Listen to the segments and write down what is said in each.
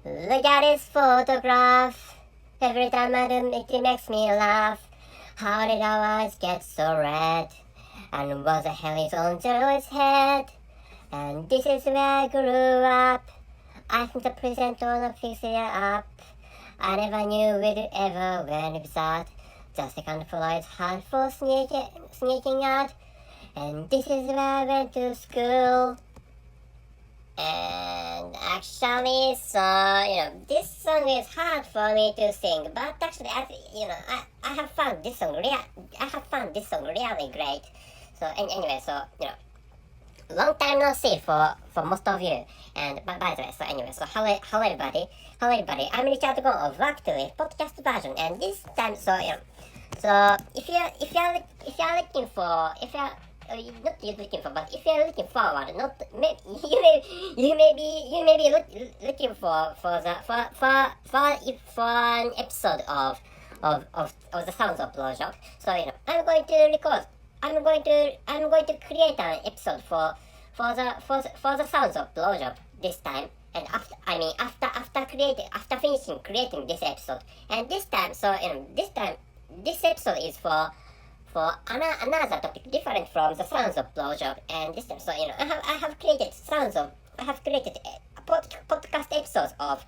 Look at this photograph. Every time I do it makes me laugh. How did our eyes get so red? And what the hell is on Joe's head? And this is where I grew up. I think the present wanna fix it up. I never knew we'd ever went with that. The second floor is hard for sneaking out. And this is where I went to school. And actually, this song is hard for me to sing, but actually, I have found this song really great. So, anyway, long time no see for most of you. And by the way, hello everybody, I'm Richard Gon of Work to It podcast version, and this time, so if you're looking for, but if you're looking forward, you may be looking for an episode of the Sounds of Blowjob. So I'm going to create an episode for the Sounds of Blowjob this time. And after finishing creating this episode, and this time, this episode is for another topic different from the Sounds of Blowjob. And this time, I have created a podcast episodes of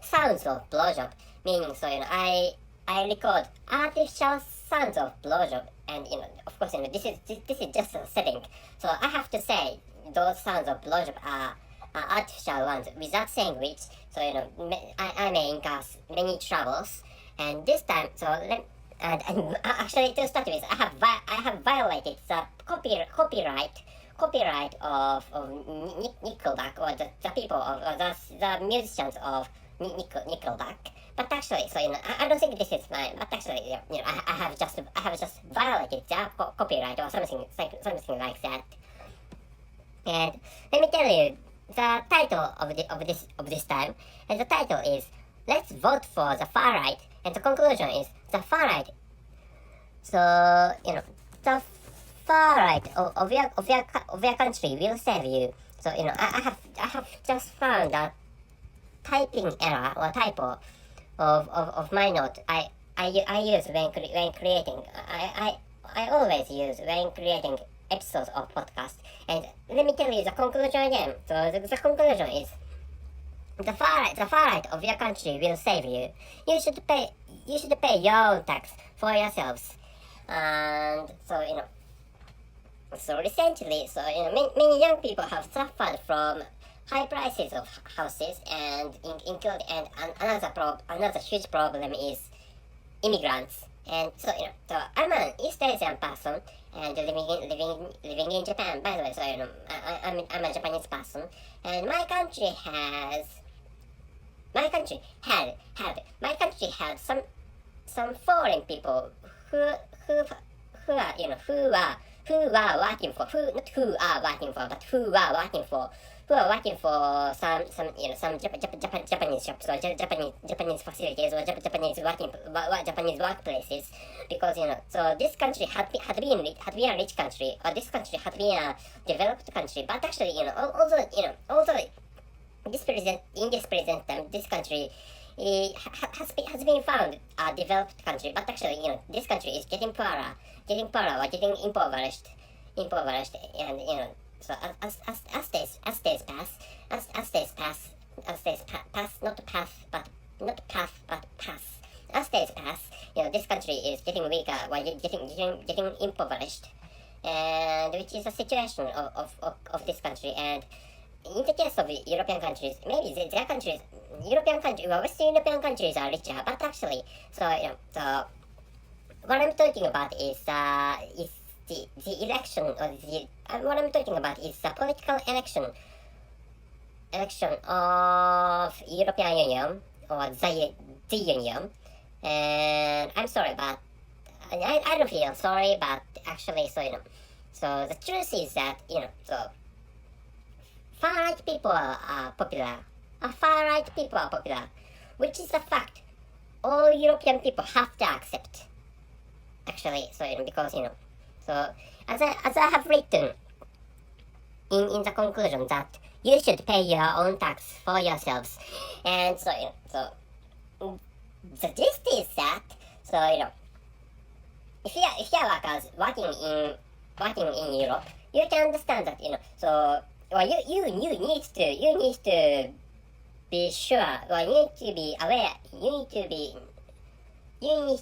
Sounds of Blowjob, meaning I record artificial sounds of blowjob, and of course this is just a setting, so I have to say those sounds of blowjob are artificial ones without saying which. So I may incur many troubles, and this time, and actually, to start with, I have violated the copyright of Nickelback, or the people of the musicians of Nickelback. But actually, I don't think this is mine. But actually, I have just violated their copyright or something like that. And let me tell you the title of this time. And the title is "Let's Vote for the Far Right," and the conclusion is the far right. So the far right of your country will save you. So I have just found that typing error or typo of my note. I use when creating. I always use when creating episodes of podcast. And let me tell you the conclusion again. So the conclusion is the far right of your country will save you. You should pay your own tax for yourselves. And so recently, many young people have suffered from high prices of houses, and another huge problem is immigrants. And so I'm an East Asian person and living in Japan. By the way, I'm a Japanese person, and my country had some foreign people who are working for some Japanese shops or Japanese facilities or Japanese workplaces, because so this country had been a rich country, or this country had been a developed country. But actually, although in this present time, this country has been found a developed country, but actually, this country is getting poorer or getting impoverished, and so as days pass, as days pass, this country is getting weaker or getting impoverished, and which is a situation of this country. And in the case of European countries, maybe their countries, Western European countries are richer, but actually, so what I'm talking about is the election, or what I'm talking about is the political election of European Union, or the Union. And I'm sorry, but I don't feel sorry, but actually, so the truth is that so far right people are popular. Which is a fact all European people have to accept. Actually, because so as I have written in the conclusion that you should pay your own tax for yourselves. And so, the gist is that, if you are workers working in Europe, you can understand that, you need to be sure, you need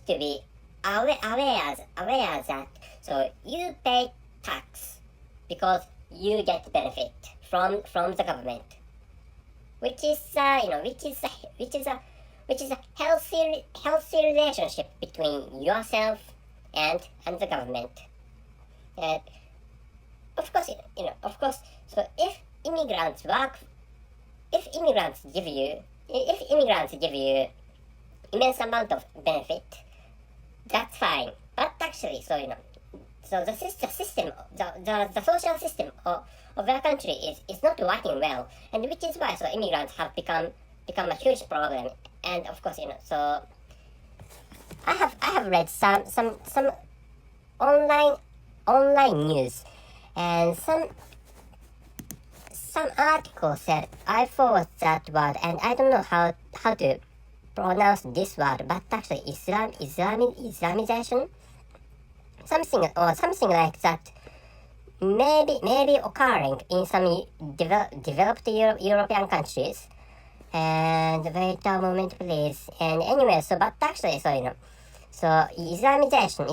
to be aware, aware that, so you pay tax because you get benefit from the government, which is a healthy relationship between yourself and the government. And of course, so if immigrants give you immense amount of benefit, that's fine. But actually, so the social system of our country is not working well, and which is why immigrants have become a huge problem. And of course, so I have read some online news, and some article said, I forgot that word, and I don't know how to pronounce this word, but actually Islamization, something like that, maybe occurring in some developed European countries. And wait a moment, please. And anyway, but actually, so Islamization,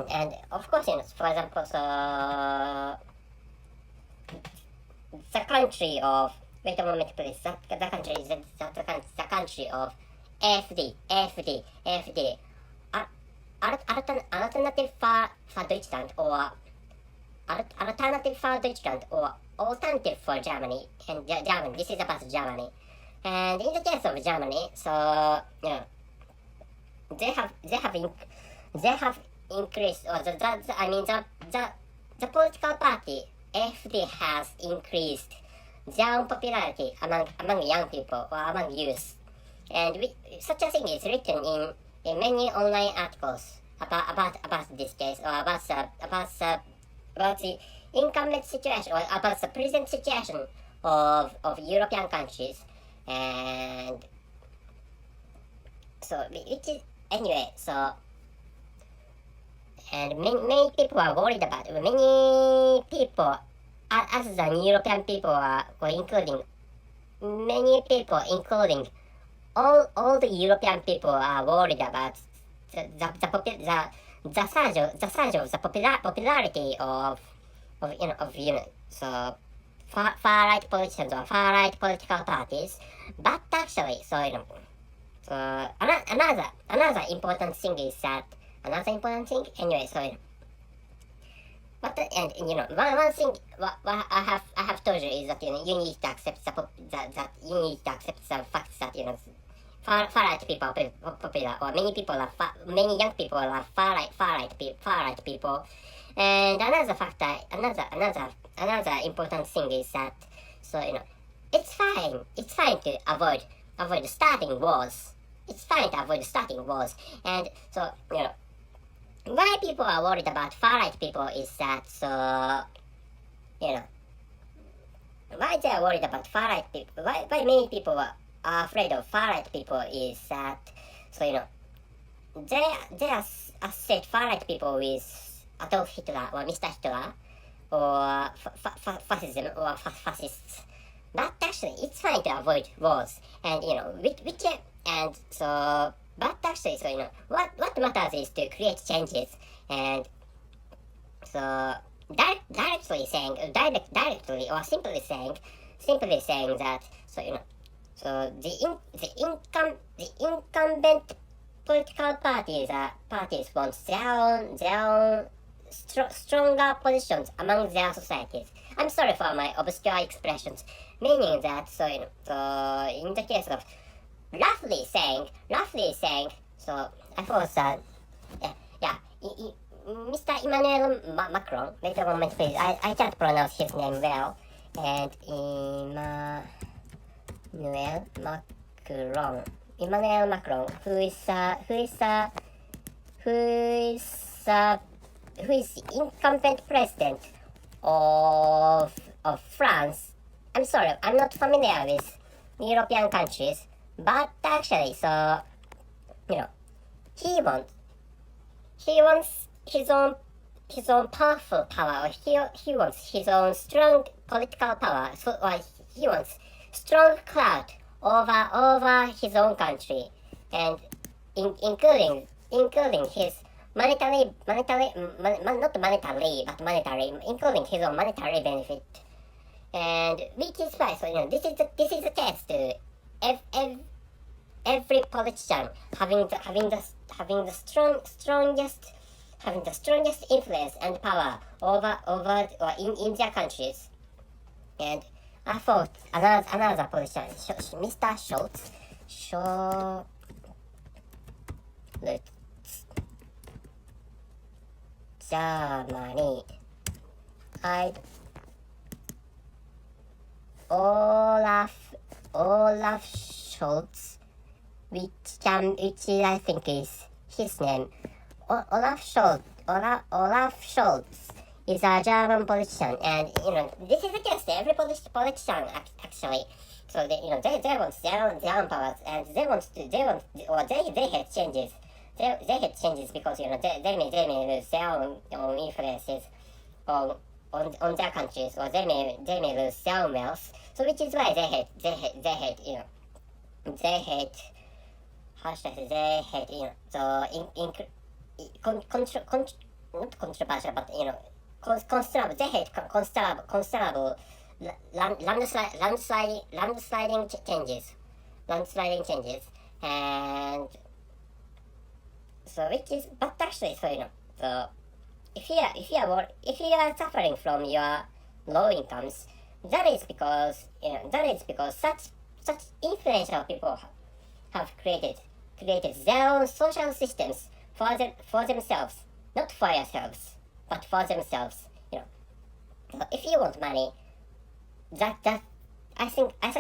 and of course, for example, the country of, wait a moment, please. The country is the country of AfD, Alternative for Deutschland, or Alternative for Deutschland, or Alternative for Germany. And Germany, this is about Germany. And in the case of Germany, so they have increased, or the political party AfD has increased their popularity among young people or among youth. And such a thing is written in many online articles about this case, or about the incumbent situation, or about the present situation of European countries. And so, which is, anyway, so, and many people are worried about, many people, other than European people, including all the European people are worried about the surge of the popularity of so far-right politicians or far-right political parties. But actually, so another important thing is that anyway, so but and one thing what I have told you is that you need to accept that you need to accept the fact that far-right people are popular, or many young people are far-right people. And another factor, another important thing is that, so it's fine to avoid starting wars. It's fine to avoid starting wars. And so why people are worried about far-right people is that, so why they are worried about far-right people, why many people are afraid of far-right people is that, so they associate far-right people with Adolf Hitler or Mr. Hitler or fascism or fascists. But actually, it's fine to avoid wars, and and so. But actually, so what matters is to create changes, and so directly or simply saying that, so so the incumbent political parties want their own stronger positions among their societies. I'm sorry for my obscure expressions, meaning that, so in the case of roughly saying, so I thought that, Mr. Emmanuel Macron, wait a moment please, I can't pronounce his name well, and Emmanuel Macron, who is the incumbent president of of France. I'm sorry, I'm not familiar with European countries, but actually, so you know, he wants his own powerful power, or he wants his own strong political power, so or he wants strong clout over his own country, and including his monetary, not monetarily, but monetary, including his own monetary benefit. And which is why, so this is the case to every politician having the strongest influence and power over or in their countries. And I thought another politician, Mr. Schultz, Germany. Olaf Scholz, which I think is his name. Olaf Scholz is a German politician, and this is against every politician actually. So they want their own powers, and they hate changes. They hate changes because they may lose their own influences on their countries, or they may lose their own wealth. So which is why they hate how should I say, they hate so not controversial, but considerable. They hate considerable landsliding changes, and so which is, but actually, so so if you are suffering from your low incomes, that is because such influential people have created their own social systems for themselves, not for yourselves, but for themselves. So if you want money, that I think I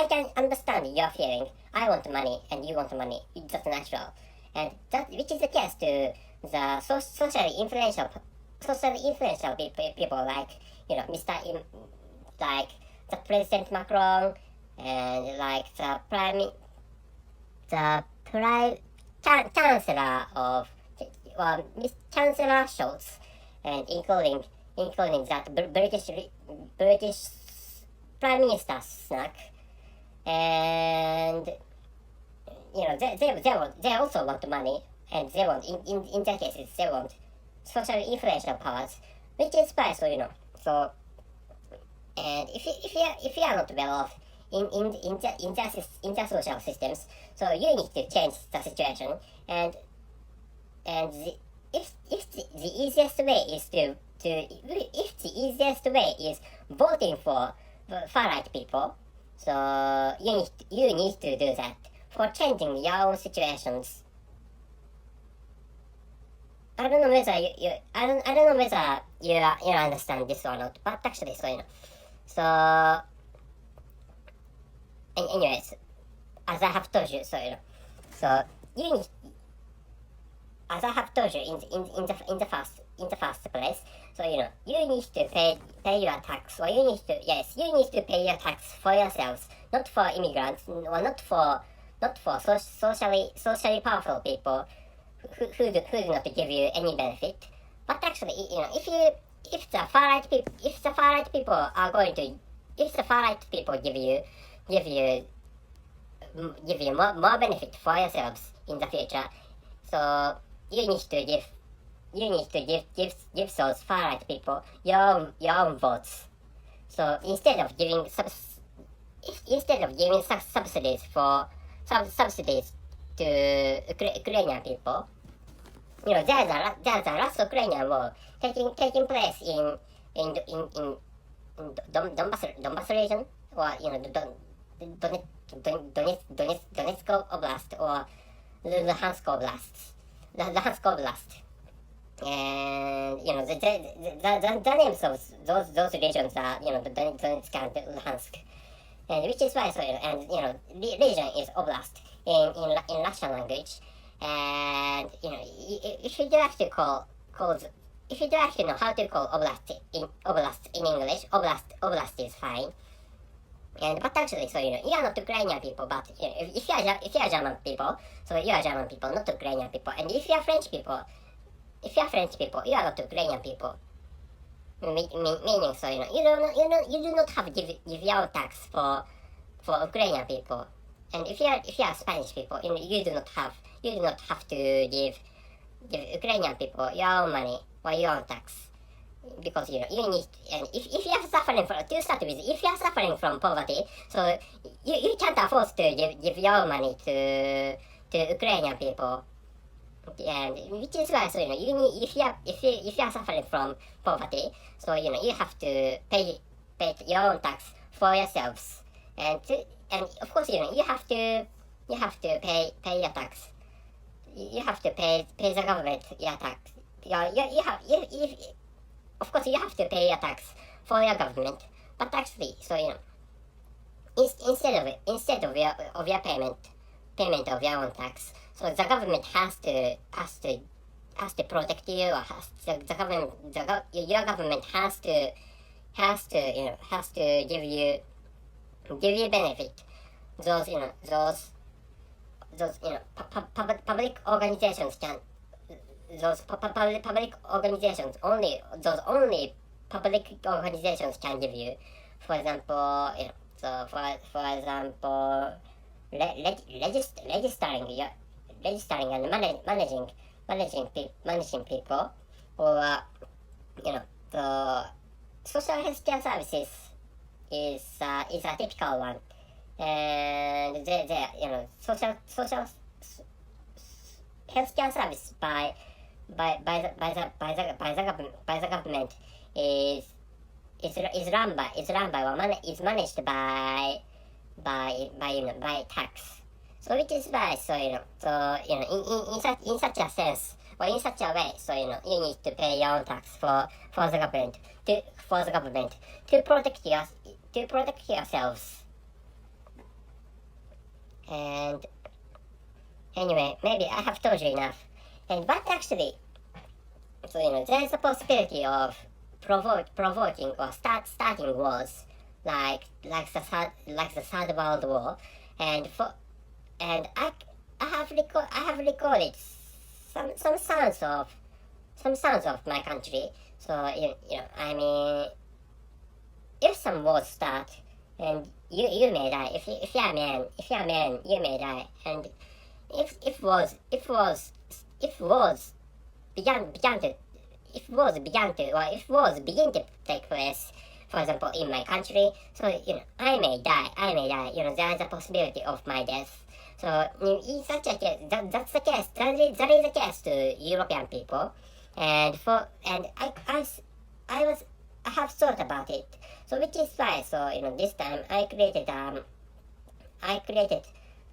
can understand your feeling. I want money and you want money. That's natural, and that which is the case to the socially influential people like like the President Macron, and like the Chancellor of Chancellor Scholz, and including that British Prime Minister Sunak, and they also want money, and they want in their cases they want socially influential powers, which is why so. And if you are not well off in their social systems, so you need to change the situation. And if the easiest way is voting for far right people, so you need to do that for changing your own situations. I don't know whether you understand this or not, but actually, so anyways, as I have told you, so you need, as I have told you in the first place, so you need to pay your tax, or you need to pay your tax for yourselves, not for immigrants, or not for socially powerful people who do not give you any benefit. But actually, if the far right people are going to, if the far right people give you more benefit for yourselves in the future, so you need to give those far right people your own votes. So instead of giving subsidies to Ukrainian people, there's a last Ukrainian war taking place in Donbas region, or Donetsk Oblast, or Luhansk Oblast, and the names of those regions are Donetsk and Luhansk, and which is why region is Oblast in Russian language, and if you have to call if you'd like to know how to call oblast in English, oblast is fine. And but actually, so you are not Ukrainian people, but if you are German people, so you are German people, not Ukrainian people. And if you are French people, you are not Ukrainian people. Meaning, so you do not have give your tax for Ukrainian people. And if you are Spanish people, you do not have to give Ukrainian people your own money or your own tax, because you need. And if you are suffering from, to start with, if you are suffering from poverty, so you can't afford to give your money to Ukrainian people. And which is why, so you need, if you are suffering from poverty, so you have to pay your own tax for yourselves. And of course, you have to pay your tax. You have to pay the government your tax. Of course, you have to pay your tax for your government. But actually, so instead of your payment of your own tax, so the government has to protect you, or your government has to give you benefit. Those public organizations can, only public organizations can give you. For example, for example, registering and managing people, or the social healthcare services is a typical one. And social healthcare service by the government is managed by tax. So which is why, in such a sense, or in such a way, you need to pay your own tax for the government to protect yourselves. And anyway, maybe I have told you enough. But actually, there is a possibility of provoking or starting wars, like the Third World War, and I have recorded some sounds of my country. So I mean, if some wars start, and you may die. If you are a man, you may die. And if wars begin to take place, for example, in my country, so I may die. There is a possibility of my death. So in such a case, that's the case. That is the case to European people, and I have thought about it. So which is why, this time I created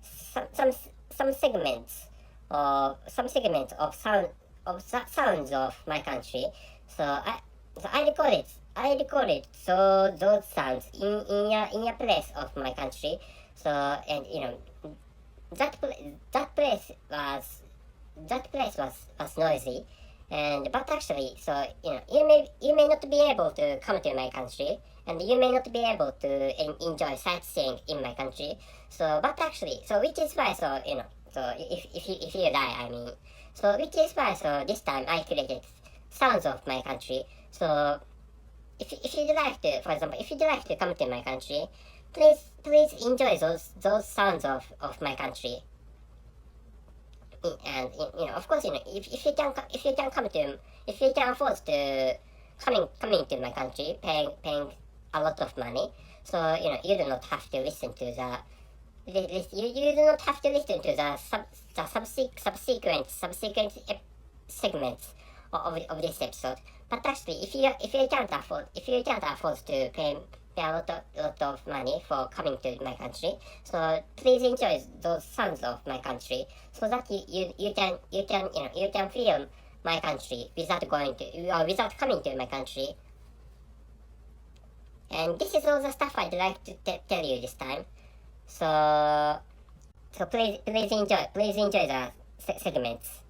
some segments of sounds of my country. So I recorded those sounds in your place of my country. So, and that place was noisy. But actually, you may not be able to come to my country, and you may not be able to enjoy sightseeing in my country. But actually, which is why, if you die, I mean, which is why, this time I created sounds of my country. So if you'd like to, for example, if you'd like to come to my country, please enjoy those sounds of my country. And of course, if you can afford to coming to my country, paying a lot of money, so you do not have to listen to you do not have to listen to the subsequent segments of this episode. But actually, if you can't afford to pay a lot of money for coming to my country, so please enjoy those sounds of my country, so that you can feel my country without coming to my country. And this is all the stuff I'd like to tell you this time. So please enjoy the segments.